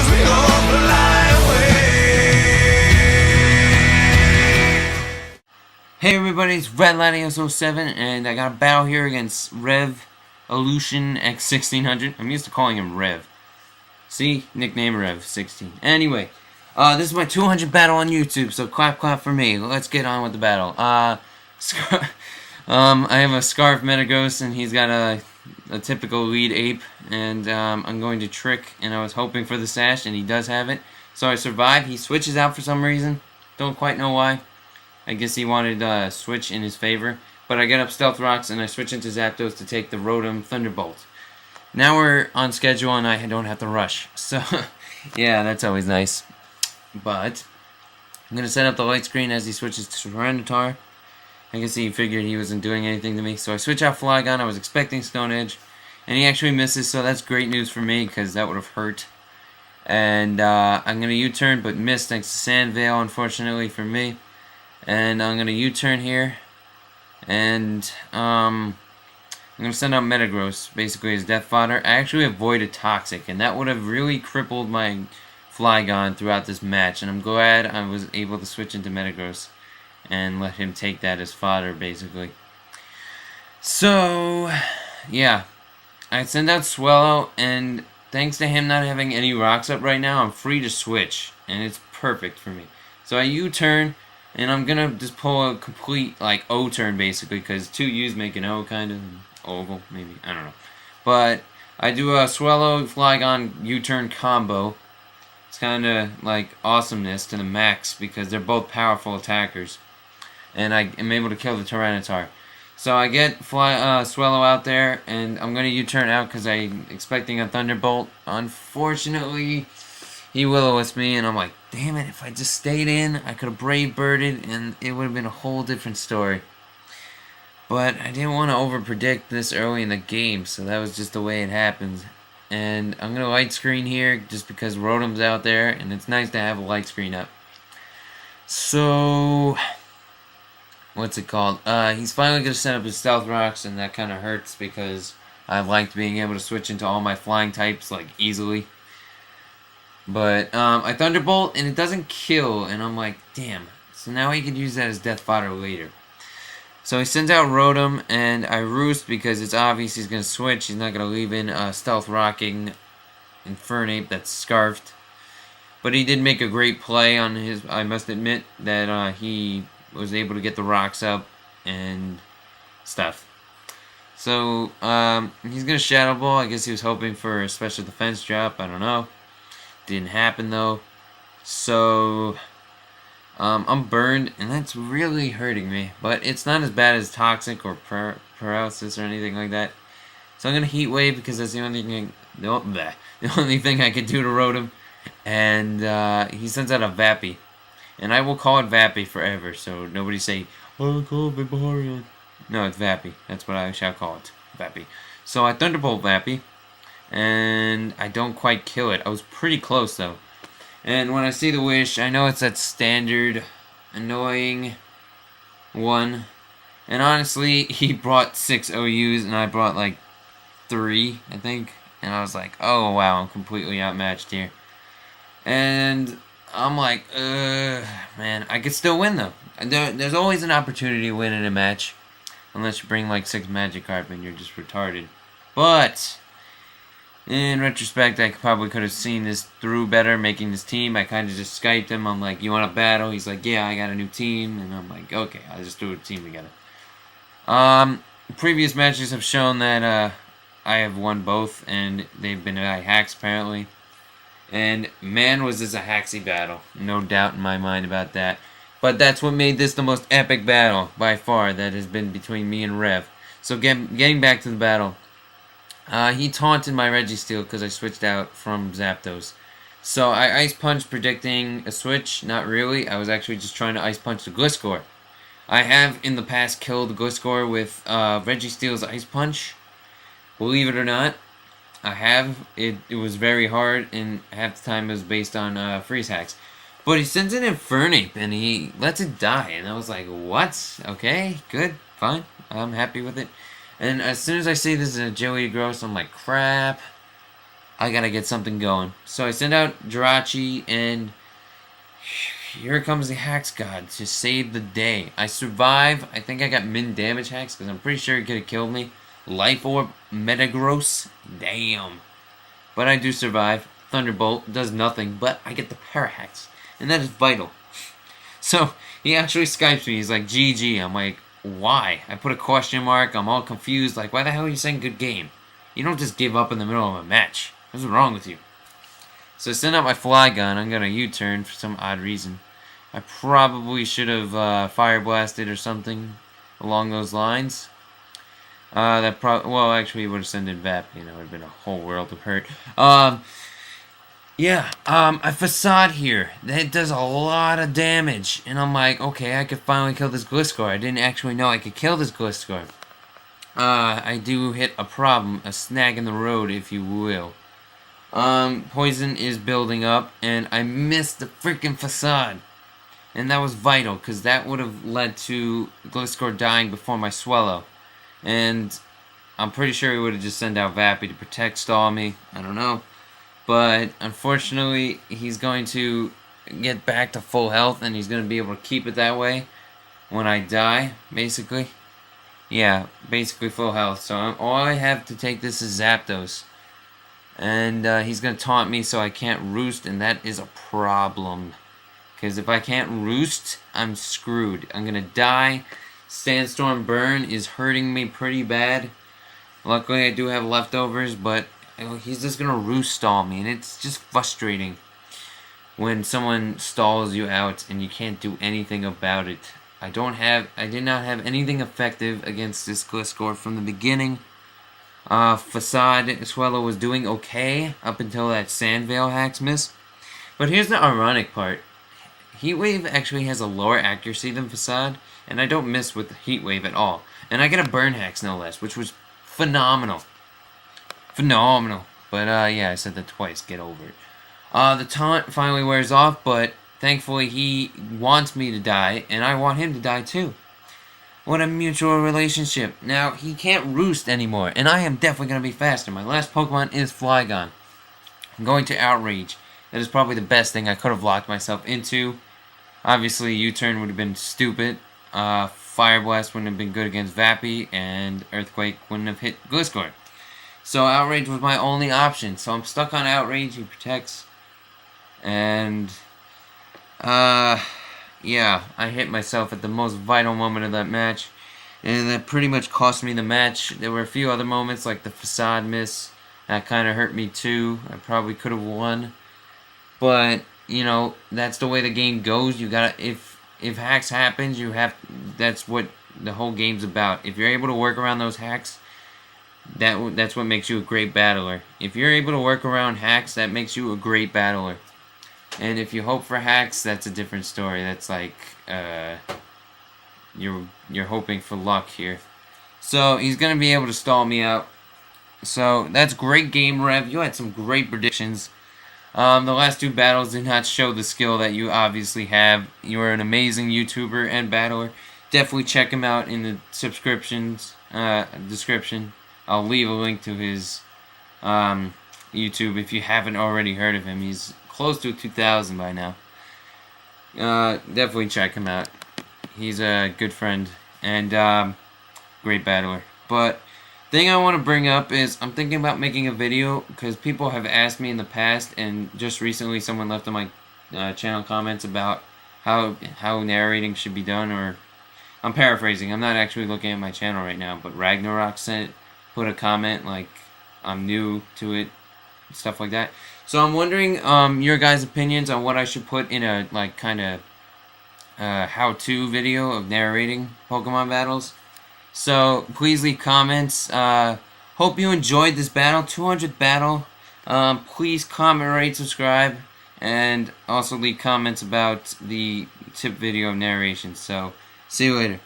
as we all fly away. Hey everybody, it's RL07, and I got a battle here against revolution1600. I'm used to calling him Rev. See? Nickname Rev16. Anyway, this is my 200 battle on YouTube, so clap for me. Let's get on with the battle. I have a Scarf Metaghost, and he's got a typical lead ape, and I'm going to trick, and I was hoping for the sash, and he does have it. So I survived. He switches out for some reason. Don't quite know why. I guess he wanted switch in his favor. But I get up Stealth Rocks, and I switch into Zapdos to take the Rotom Thunderbolt. Now we're on schedule, and I don't have to rush. So, yeah, that's always nice. But I'm going to set up the light screen as he switches to Tyranitar. I guess he figured he wasn't doing anything to me. So I switch out Flygon. I was expecting Stone Edge. And he actually misses, so that's great news for me, because that would have hurt. And I'm going to U-turn, but miss thanks to Sand Veil, unfortunately for me. And I'm going to U-turn here. And I'm going to send out Metagross, basically as death fodder. I actually avoided Toxic, and that would have really crippled my Flygon throughout this match. And I'm glad I was able to switch into Metagross and let him take that as fodder, basically. So, yeah. I send out Swellow, and thanks to him not having any rocks up right now, I'm free to switch. And it's perfect for me. So I U-turn. And I'm going to just pull a complete, like, O-turn, basically, because 2 U's make an O, kind of. Oval, maybe. I don't know. But I do a Swellow, Flygon, U-turn combo. It's kind of, like, awesomeness to the max, because they're both powerful attackers. And I am able to kill the Tyranitar. So I get Swellow out there, and I'm going to U-turn out, because I'm expecting a Thunderbolt. Unfortunately, he Will-O-Wisps me, and I'm like, damn it, if I just stayed in, I could have Brave Birded, and it would have been a whole different story. But I didn't want to over-predict this early in the game, so that was just the way it happens. And I'm going to light screen here, just because Rotom's out there, and it's nice to have a light screen up. So, what's it called? He's finally going to set up his Stealth Rocks, and that kind of hurts, because I liked being able to switch into all my flying types, like, easily. But I Thunderbolt, and it doesn't kill, and I'm like, damn. So now he can use that as death fodder later. So he sends out Rotom, and I Roost because it's obvious he's going to switch. He's not going to leave in Stealth Rocking Infernape that's Scarfed. But he did make a great play on his, I must admit, that he was able to get the rocks up and stuff. So he's going to Shadow Ball. I guess he was hoping for a special defense drop. I don't know. Didn't happen though. So I'm burned, and that's really hurting me. But it's not as bad as Toxic or Paralysis or anything like that. So I'm gonna Heat Wave because that's the only thing the only thing I could do to Rotom. And he sends out a Vappy. And I will call it Vappy forever, so nobody say, oh, call it Vaporeon. No, it's Vappy. That's what I shall call it. Vappy. So I Thunderbolt Vappy. And I don't quite kill it. I was pretty close, though. And when I see the Wish, I know it's that standard annoying one. And honestly, he brought 6 OUs, and I brought, like, 3, I think. And I was like, oh, wow, I'm completely outmatched here. And I'm like, man, I could still win, though. There's always an opportunity to win in a match. Unless you bring, like, 6 Magikarp and you're just retarded. But in retrospect, I probably could have seen this through better, making this team. I kind of just Skyped him. I'm like, you want to battle? He's like, yeah, I got a new team. And I'm like, okay, I'll just do a team together. Previous matches have shown that I have won both, and they've been by hacks, apparently. And man, was this a hacksy battle. No doubt in my mind about that. But that's what made this the most epic battle, by far, that has been between me and Rev. So getting back to the battle. He taunted my Registeel because I switched out from Zapdos. So I Ice Punch predicting a switch. Not really. I was actually just trying to Ice Punch the Gliscor. I have in the past killed Gliscor with Registeel's Ice Punch. Believe it or not, I have. It was very hard, and half the time it was based on freeze hacks. But he sends an Infernape, and he lets it die. And I was like, what? Okay, good, fine. I'm happy with it. And as soon as I see this is an Agility Gross, I'm like, crap. I gotta get something going. So I send out Jirachi, and here comes the Hacks God to save the day. I survive. I think I got min damage hacks because I'm pretty sure he could have killed me. Life Orb, Metagross, damn. But I do survive. Thunderbolt does nothing, but I get the Parahacks, and that is vital. So he actually Skypes me. He's like, GG. I'm like, why? I put a question mark. I'm all confused. Like, why the hell are you saying good game? You don't just give up in the middle of a match. What's wrong with you? So I send out my Flygon. I'm gonna U-turn for some odd reason. I probably should have Fire Blasted or something along those lines. Well, actually, it would have sent in Vap. You know, it would have been a whole world of hurt. Yeah, I Facade here. That does a lot of damage. And I'm like, okay, I could finally kill this Gliscor. I didn't actually know I could kill this Gliscor. I do hit a problem, a snag in the road, if you will. Poison is building up, and I missed the freaking Facade. And that was vital, because that would have led to Gliscor dying before my Swellow. And I'm pretty sure he would have just sent out Vappy to protect stall me. I don't know. But unfortunately, he's going to get back to full health, and he's going to be able to keep it that way when I die, basically. Yeah, basically full health. So all I have to take this is Zapdos. And he's going to taunt me so I can't roost, and that is a problem. Because if I can't roost, I'm screwed. I'm going to die. Sandstorm Burn is hurting me pretty bad. Luckily, I do have leftovers, but he's just going to roost stall me. And it's just frustrating when someone stalls you out and you can't do anything about it. I did not have anything effective against this Gliscor from the beginning. Facade Swellow was doing okay up until that Sandvale hacks miss. But here's the ironic part. Heat Wave actually has a lower accuracy than Facade, and I don't miss with Heat Wave at all. And I get a Burn Hacks no less, which was phenomenal. Phenomenal. But yeah, I said that twice. Get over it. The taunt finally wears off, but thankfully he wants me to die, and I want him to die too. What a mutual relationship. Now, he can't roost anymore, and I am definitely going to be faster. My last Pokemon is Flygon. I'm going to Outrage. That is probably the best thing I could have locked myself into. Obviously, U-turn would have been stupid. Fire Blast wouldn't have been good against Vappy, and Earthquake wouldn't have hit Gliscor. So Outrage was my only option. So I'm stuck on Outrage. He protects. And, yeah, I hit myself at the most vital moment of that match. And that pretty much cost me the match. There were a few other moments, like the Facade miss. That kind of hurt me too. I probably could have won. But, you know, that's the way the game goes. You gotta, if hacks happens, that's what the whole game's about. If you're able to work around those hacks, that's what makes you a great battler. If you're able to work around hacks, that makes you a great battler. And if you hope for hacks, that's a different story. That's like, you're hoping for luck here. So, he's gonna be able to stall me out. So, that's great game, Rev. You had some great predictions. The last two battles did not show the skill that you obviously have. You are an amazing YouTuber and battler. Definitely check him out in the description. I'll leave a link to his YouTube if you haven't already heard of him. He's close to 2,000 by now. Definitely check him out. He's a good friend and great battler. But thing I want to bring up is I'm thinking about making a video because people have asked me in the past, and just recently someone left on my channel comments about how narrating should be done. Or I'm paraphrasing. I'm not actually looking at my channel right now, but Ragnarok put a comment like I'm new to it, stuff like that. So I'm wondering your guys' opinions on what I should put in a like kind of how-to video of narrating Pokemon battles. So please leave comments. Hope you enjoyed this battle, 200th battle. Please comment, rate, subscribe, and also leave comments about the tip video of narration. So see you later.